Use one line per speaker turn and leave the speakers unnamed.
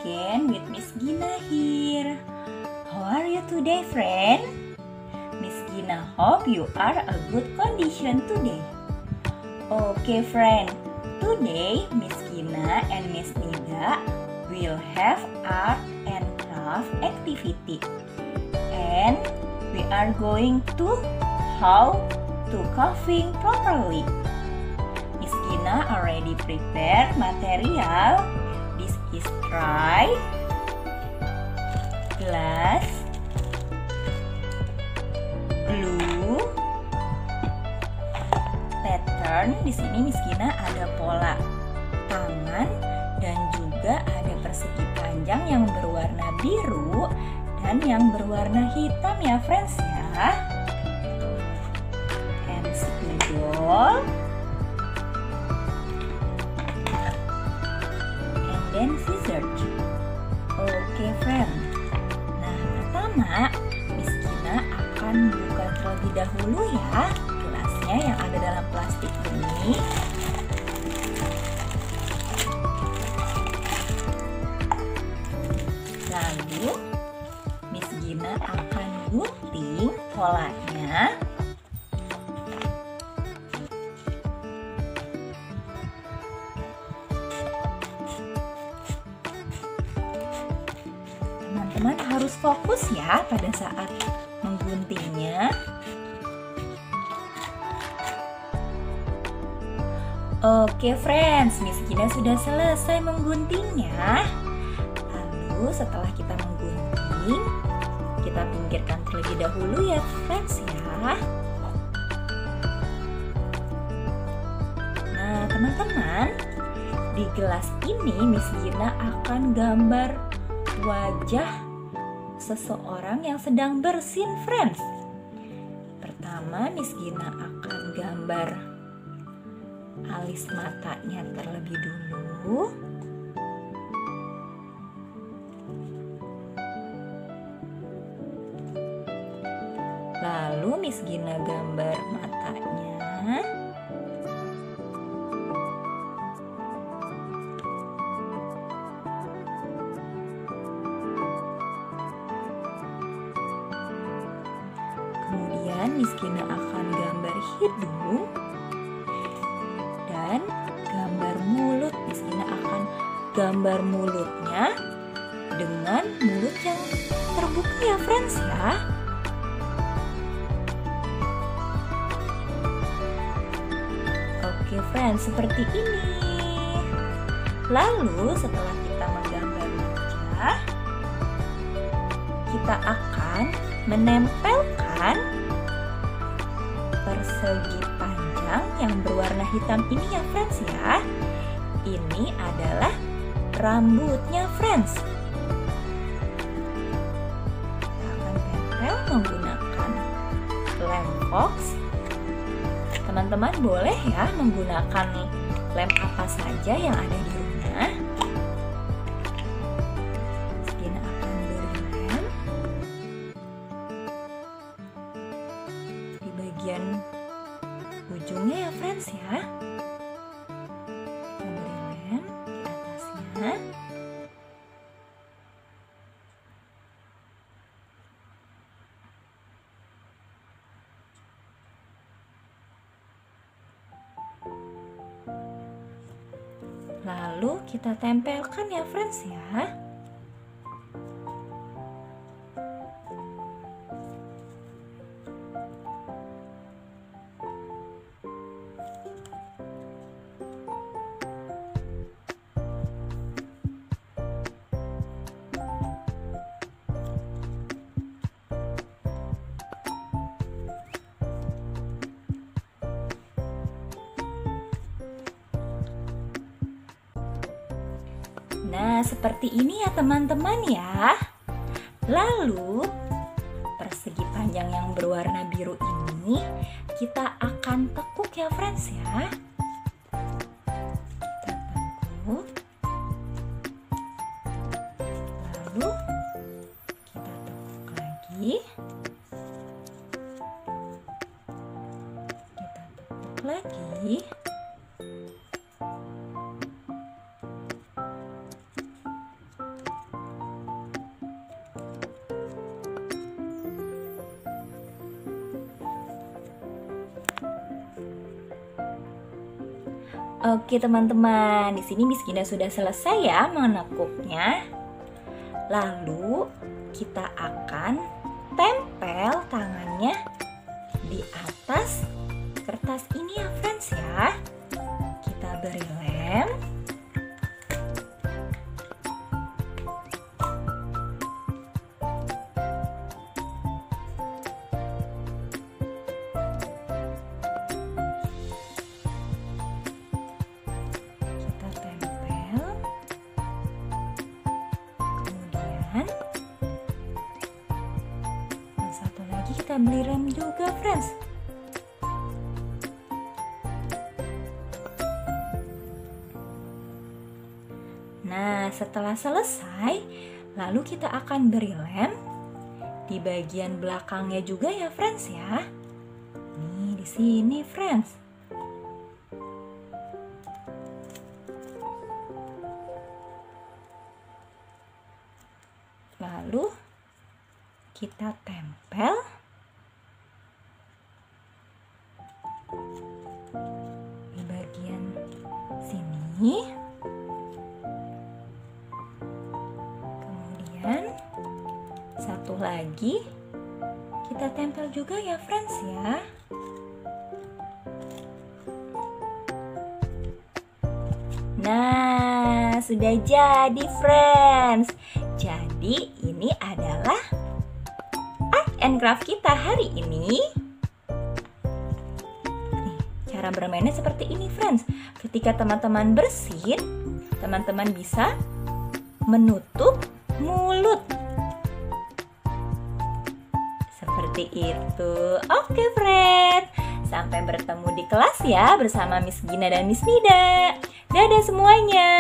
again with Miss Gina here. How are you today, friend? Miss Gina hope you are a good condition today. Okay, friend. Today, Miss Gina and Miss Nida will have art and craft activity. And we are going to how to carving properly. Miss Gina already prepared material. This is tray, glass, glue, pattern. Di sini Miss Gina ada pola tangan dan juga ada persegi panjang yang berwarna biru dan yang berwarna hitam ya friends ya. And spidol. And then scissors. Oke friend. Nah pertama Miss Gina akan buka terlebih dahulu ya gelasnya yang ada dalam plastik ini. Lalu Miss Gina akan gunting polanya. Teman-teman harus fokus ya pada saat mengguntingnya. Oke friends, Miss Gina sudah selesai mengguntingnya. Lalu setelah kita menggunting, kita pinggirkan terlebih dahulu ya friends ya. Nah teman-teman, di gelas ini Miss Gina akan gambar wajah seseorang yang sedang bersin friends. Pertama Miss Gina akan gambar alis matanya terlebih dulu. Lalu Miss Gina gambar matanya. Kemudian Miss Gina akan gambar hidung dan gambar mulut. Miss Gina akan gambar mulutnya dengan mulut yang terbuka ya friends ya. Oke friends, seperti ini. Lalu setelah kita menggambar wajah, kita akan menempelkan persegi panjang yang berwarna hitam ini ya friends ya. Ini adalah rambutnya friends. Kita akan tempel menggunakan lem fox. Teman-teman boleh ya menggunakan lem apa saja yang ada di rumah. Gina akan beri lem di bagian ujungnya ya friends ya. Kita beri lem di atasnya. Lalu kita tempelkan ya friends ya. Nah, seperti ini ya teman-teman ya. Lalu, persegi panjang yang berwarna biru ini kita akan tekuk ya friends ya. Kita tekuk. Lalu, kita tekuk lagi. Kita tekuk lagi. Oke teman-teman, di sini Miss Gina sudah selesai ya menekuknya. Lalu kita akan tempel tangannya di atas kertas ini ya friends ya. Kita beri lem. Kita tempel. Kemudian yang satu lagi kita beri lem juga friends. Nah, setelah selesai, lalu kita akan beri lem di bagian belakangnya juga ya, friends ya. Nih, di sini, friends. Lalu kita tempel di bagian sini. Satu lagi kita tempel juga ya friends ya. Nah, sudah jadi friends. Jadi ini adalah art and craft kita hari ini. Nih, cara bermainnya seperti ini friends. Ketika teman-teman bersin, teman-teman bisa menutup mulut. Seperti itu. Oke friend, sampai bertemu di kelas ya bersama Miss Gina dan Miss Nida. Dadah semuanya.